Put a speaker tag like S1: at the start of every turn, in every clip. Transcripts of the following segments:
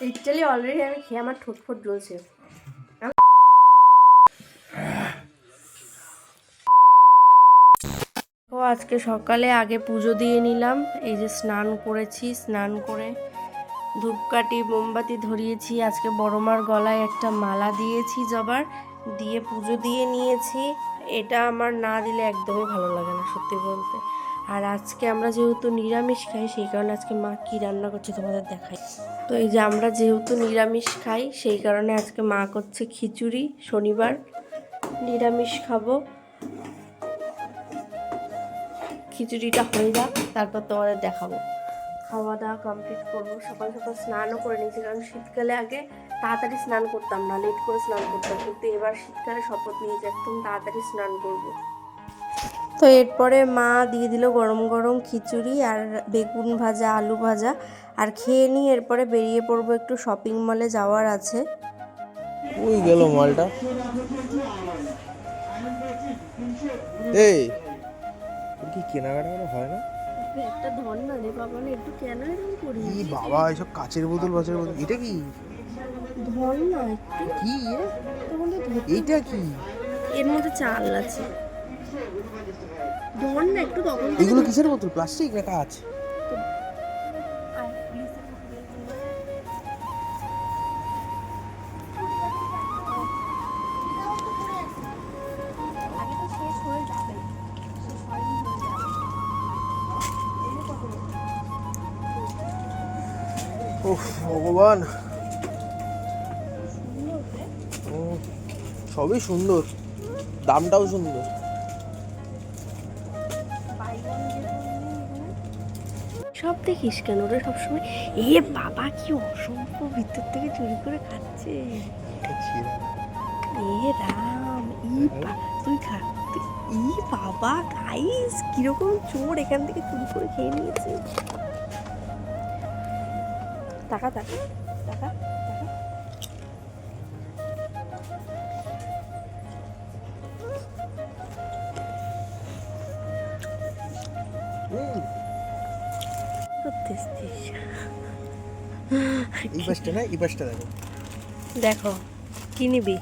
S1: Literally already আমি খেয়ে আমার ঠোঁট ফোট জ্বলছে। ও আজকে সকালে আগে পুজো দিয়ে নিলাম। এই যে স্নান করেছি, স্নান করে ধূপকাঠি মোমবাতি ধরিয়েছি। আজকে বড়মার গলায় একটা মালা দিয়েছি জবার, দিয়ে পুজো দিয়ে নিয়েছি। এটা আমার না দিলে একদমই ভালো লাগে না সত্যি বলতে। আর আজকে আমরা যেহেতু নিরামিষ খাই সেই কারণে আজকে মা কী রান্না করছে তোমাদের দেখাই। তো এই যে আমরা যেহেতু নিরামিষ খাই সেই কারণে আজকে মা করছে খিচুড়ি। শনিবার নিরামিষ খাবো। খিচুড়িটা হয়ে যাক তারপর তোমাদের দেখাবো। খাওয়া দাওয়া কমপ্লিট করবো। সকাল সকাল স্নানও করে নিয়েছি, কারণ শীতকালে আগে তাড়াতাড়ি স্নান করতাম না, লেট করে স্নান করতাম, কিন্তু এবার শীতকালে শপথ নিয়েছি একদম তাড়াতাড়ি স্নান করব। তো এরপরে মা দিয়ে দিল গরম গরম খিচুড়ি আর বেগুন ভাজা, আলু ভাজা। আর খেয়ে নিই, এরপরে বেরিয়ে পড়বো, একটু শপিং মলে যাওয়ার আছে।
S2: ওই গেল মালটা। এই কি কেনাকাটা করে হয় না?
S1: একটা ধর না রে বাবা, না একটু কেন এরকম করি?
S2: ই বাবা, এসব কাচের বোতল এটা কি?
S1: ধর না একটু।
S2: কি এইটা কি?
S1: এর মধ্যে চাল আছে, ধর না একটু। তখন
S2: এগুলো কিসের বোতল? প্লাস্টিক না কাঁচ? ওহ ভগবান, সবই সুন্দর, দামটাও সুন্দর।
S1: সব দেখিস কেন রে সবসময়? এ বাবা, কি অসম্ভব ভিতর থেকে চুরি করে খাচ্ছে। এ রাম, তুই খা। ই বাবা গাইস, কিরকম চোর এখান থেকে চুরি করে খেয়ে নিয়েছে। টাকা টাকা টাকা টাকা।
S2: এই পাশটা না, এই পাশটা দেখো।
S1: দেখো কি নিবি?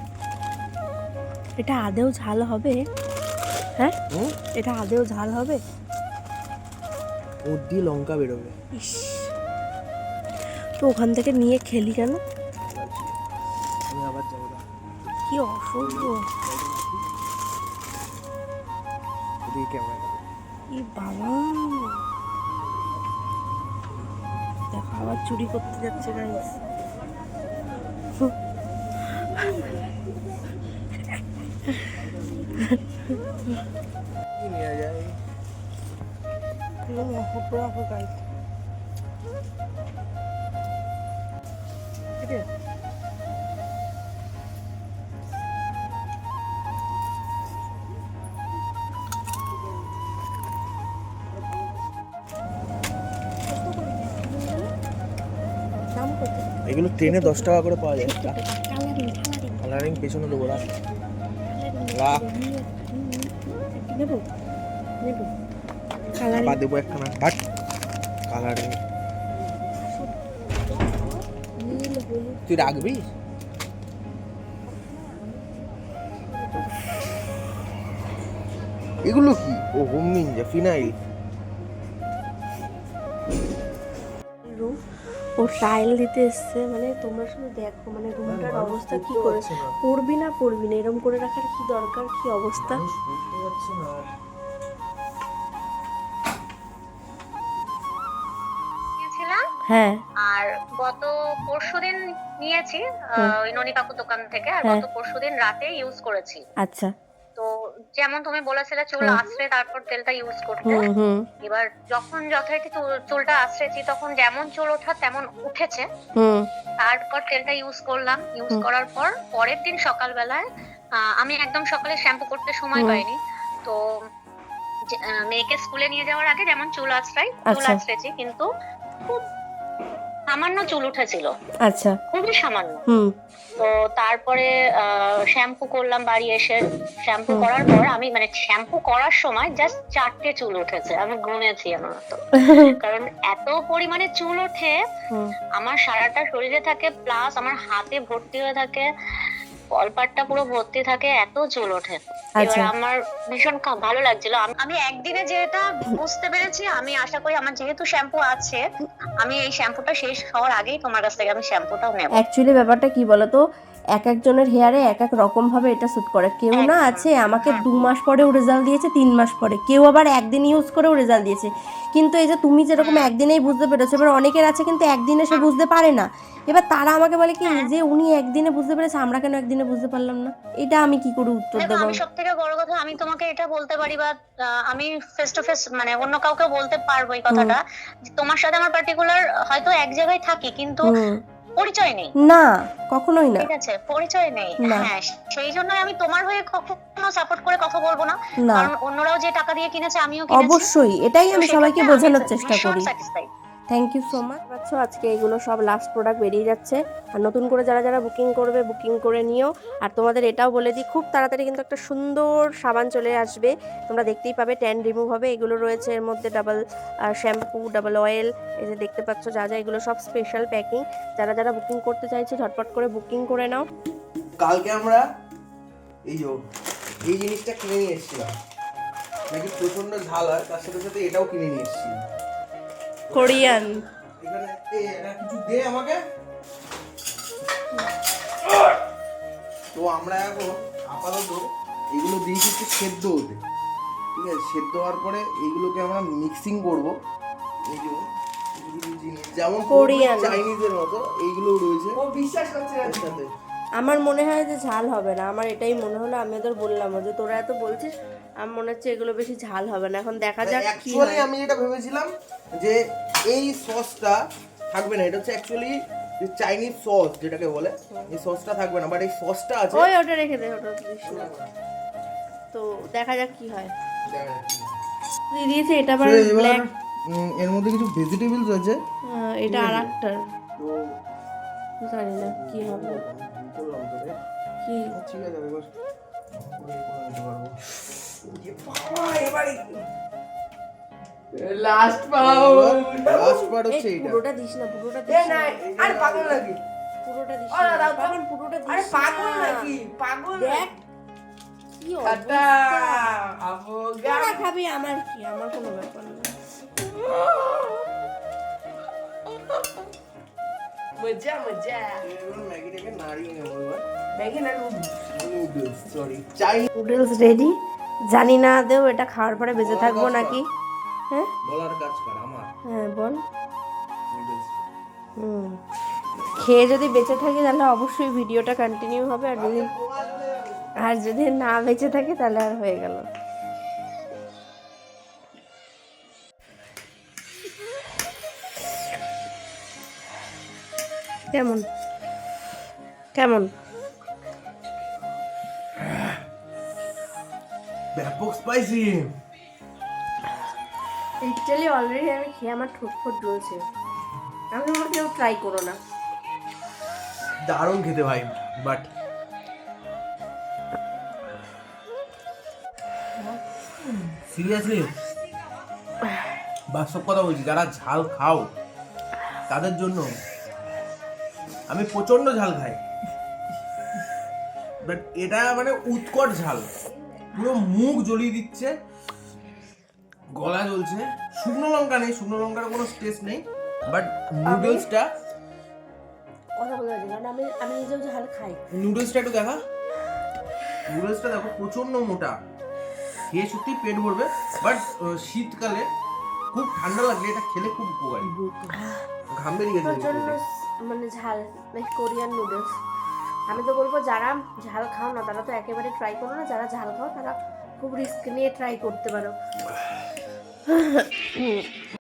S1: এটা আদেও ঝাল হবে? হ্যাঁ, এটা আদেও ঝাল হবে?
S2: ওর দিয়ে লঙ্কা বেরোবে।
S1: ইস, তো ওখান থেকে নিয়ে খেলি কেন?
S2: আমি আবার যাবো না।
S1: কি অসভ্য। ই বাবা, দেখো আবার চুরি করতে যাচ্ছে গাইস।
S2: এগুলো ট্রেনে 10 টাকা করে পাওয়া যায়। কালারিং পেছনে দেবো, রাখ রাখ। বা দেবো একখানা, বাট কালারিং তুই রাখবি? এগুলো কি? ও হোম নিনজা ফিনাইল।
S1: ও ট্রায়াল দিতে এসছে, মানে তোমরা শুধু দেখো মানে রুমটার অবস্থা কি করে। পড়বি না এরকম করে রাখার কি দরকার, কি অবস্থা। হ্যাঁ,
S3: আর গত পরশুদিন নিয়েছি ওই ননি কাকুর দোকান থেকে, আর গত পরশুদিন রাতে ইউজ করেছি।
S1: আচ্ছা।
S3: তো যেমন তুমি বলেছিলে চুল আঁচড়ে তারপর তেলটা ইউজ করতে, এবার যখন যথারীতি চুলটা আঁচড়েছি তখন যেমন চুল ওঠা তেমন উঠেছে। তারপর তেলটা ইউজ করলাম, ইউজ করার পর পরের দিন সকালবেলায় আমি একদম সকালে শ্যাম্পু করতে সময় পাইনি, তো মেয়েকে স্কুলে নিয়ে যাওয়ার আগে যেমন চুল আঁচড়াই চুল আঁচড়েছি, কিন্তু খুব সামান্য চুল উঠেছিল,
S1: আচ্ছা,
S3: খুবই সামান্য।
S1: হুম,
S3: তো তারপরে শ্যাম্পু করলাম বাড়ি এসে। শ্যাম্পু করার পর আমি মানে শ্যাম্পু করার সময় জাস্ট 4টে চুল উঠেছে, আমি গুনেছি আমার তো। কারণ এত পরিমাণে চুল ওঠে,
S1: হুম,
S3: আমার সারাটা শরীরে থাকে, প্লাস আমার হাতে ভর্তি হয়ে থাকে, কলপাটটা পুরো ভর্তি থাকে, এত চুল ওঠে। এবার
S1: আচ্ছা,
S3: আমার ভীষণ ভালো লাগছিল। আমি একদিনে যেটা বুঝতে পেরেছি, আমি আশা করি আমার যেহেতু শ্যাম্পু আছে, আমি এই শ্যাম্পুটা শেষ হওয়ার আগেই তোমার কাছ থেকে আমি শ্যাম্পুটাও নেব।
S1: অ্যাকচুয়ালি ব্যাপারটা কি বলতো, এক একজনের হেয়ারে এক এক রকম ভাবে এটা স্যুট করে। কেউ না
S3: একদম।
S1: আছে আমাকে 2 মাস পরেও রেজাল্ট দিয়েছে, 3 মাস পরে, কেউ আবার একদিন ইউজ করেও রেজাল্ট দিয়েছে। কিন্তু এই যে তুমি যেরকম একদিনেই বুঝতে পেরেছো, এবার অনেকের আছে কিন্তু একদিনে সে বুঝতে পারে না। এবার তারা আমাকে বলে কি যে উনি একদিনে বুঝতে পেরেছে, আমরা কেন একদিনে বুঝতে পারলাম না? এটা আমি কি করে উত্তর
S3: দেখো,
S1: দেবো?
S3: আমি সব থেকে বড় কথা, আমি তোমাকে এটা বলতে পারি বা আমি ফেস টু ফেস মানে অন্য কাউকে বলতে পারবো এই কথাটা, যে তোমার সাথে আমার পার্টিকুলার হয়তো এক জায়গায় থাকি, কিন্তু
S1: হুম,
S3: পরিচয় নেই।
S1: না, কখনোই না।
S3: ঠিক আছে, পরিচয় নেই।
S1: না,
S3: হ্যাঁ, সেই জন্য আমি তোমার হয়ে কখনো সাপোর্ট করে কথা বলবো না।
S1: না,
S3: কারণ অন্যরাও যে টাকা দিয়ে কিনেছে, আমিও কিনেছি।
S1: অবশ্যই এটাই
S3: তো
S1: আমি সবাইকে
S3: সেক্ষেত্রে
S1: বোঝানোর
S3: আমি
S1: চেষ্টা
S3: ভীষণ
S1: করি।
S3: Satisfied.
S1: Thank you so much. পাচ্ছ আজকে এগুলো সব লাস্ট প্রোডাক্ট বেরিয়ে যাচ্ছে, আর নতুন করে যারা যারা বুকিং করবে বুকিং করে নিও। আর তোমাদের এটাও বলে দিই, খুব তাড়াতাড়ি কিন্তু একটা সুন্দর সাবান চলে আসবে, তোমরা দেখতেই পাবে, ট্যান রিমুভ হবে। এগুলো রয়েছে এর মধ্যে ডাবল শ্যাম্পু, ডাবল অয়েল, এই যে দেখতে পাচ্ছ যা যা, এগুলো সব স্পেশাল প্যাকিং। যারা যারা বুকিং করতে চাইছে ঝটপট করে বুকিং করে নাও।
S2: কালকে আমরা এই জিনিসটা কিনে নিয়ে এসেছিলাম, নাকি প্রচন্ড ঝাল হয়, তার সাথে সাথে এটাও কিনে নিয়ে এসেছিলাম।
S1: কোরিয়ান।
S2: এখানে এটা কিছু দে আমাকে। তো আমরা এখন আপাতত এগুলো দিয়ে কিছু সেদ্ধ হতে, ঠিক আছে? সেদ্ধ হওয়ার পরে এইগুলোকে আমরা মিক্সিং করবো। এই যে কিছু জিনিস যেমন
S1: কোরিয়ান
S2: চাইনিজের মতো এইগুলো রয়েছে।
S4: ও বিশ্বাস করছে না।
S2: এর সাথে
S1: আমার মনে হয় যে ঝাল হবে না, আমার এটাই মনে হলো। আমি ওদের বললাম যে তোরা এত বলছিস, আমার মনে হচ্ছে এগুলো বেশি ঝাল হবে না। এখন দেখা যাক কি
S2: অ্যাকচুয়ালি
S1: হয়।
S2: আমি যেটা ভেবেছিলাম যে এই সসটা থাকবে না, এটা হচ্ছে অ্যাকচুয়ালি যে চাইনিজ সস যেটাকে বলে, এই সসটা থাকবে না, বাট এই সসটা আছে।
S1: ওই ওটা রেখে দে, ওটা দিস না। তো দেখা যাক কি হয়। দিয়ে দিয়েছে এটা আবার
S2: So, এবার
S1: ব্ল্যাক,
S2: এর মধ্যে কিছু ভেজিটেবলস আছে।
S1: এটা আর একটা
S2: তো
S1: জানি না কি হবে।
S2: করলাম তো রে।
S1: কি
S2: ঠিক আছে, এবার
S4: লাস্ট পাও।
S2: লাস্ট পার্ট
S1: এই
S2: হচ্ছে এইটা।
S1: পুরোটা দিস না, পুরোটা
S4: এ
S1: দিস
S4: না,
S1: না,
S4: আরে পাগল নাকি?
S1: পুরোটা দিস
S4: আরে
S1: না,
S4: দাও তো।
S1: পাগল, পুরোটা দিস
S4: আরে
S1: না।
S4: পাগল নাকি? পাগল
S1: দেখ কি
S4: টাটা
S1: অবস্থা।
S4: আবোগা।
S1: তোরা খাবি, আমার কি, আমার কোনো ব্যাপার না।
S4: মজা মজা।
S2: এবার ম্যাগিটাকে নাড়িয়ে নেবো এবার।
S4: দেখি না
S2: noodles, sorry, Chinese.
S1: Noodles ready. জানি না দেও এটা খাওয়ার পরে বেঁচে থাকবো নাকি। হ্যাঁ
S2: বলার কাজ কর আমার
S1: হ্যাঁ বল।
S2: নুডলস।
S1: খেয়ে যদি বেঁচে থাকি তাহলে অবশ্যই ভিডিওটা কন্টিনিউ হবে, আর যদি না বেঁচে থাকে তাহলে আর হয়ে গেল। কেমন কেমন
S2: ব্যাপক স্পাইসি।
S1: লিটারালি অলরেডি আমি খেয়ে আমার ঠোঁট ফোট জ্বলছে। আমি তোমার কেউ ট্রাই করো না।
S2: দারুণ খেতে ভাই, বাট সিরিয়াসলি বাস্তব কথা বলছি, যারা ঝাল খাও তাদের জন্য। আমি প্রচন্ড ঝাল খাই, বাট এটা মানে উৎকট ঝাল, পুরো মুখ জ্বলিয়ে দিচ্ছে, গলা জ্বলছে। শুকনো লঙ্কা নেই, শুকনো লঙ্কার কোনো টেস্ট নেই, বাট নুডলসটা,
S1: কথা বলতে পারছি কারণ আমি নিজেও ঝাল খাই।
S2: নুডলসটা একটু দেখা, নুডলসটা দেখো প্রচন্ড মোটা, খেয়ে সত্যি পেট ভরবে। বাট শীতকালে খুব ঠান্ডা লাগলে এটা খেলে খুব উপকারী। ঘাম বেরিয়ে গেছে
S1: প্রচন্ড মানে ঝাল, কোরিয়ান নুডলস। আমি তো বলবো যারা ঝাল খাও না তারা তো একেবারে ট্রাই করো না, যারা ঝাল খাও তারা খুব রিস্ক নিয়ে ট্রাই করতে পারো।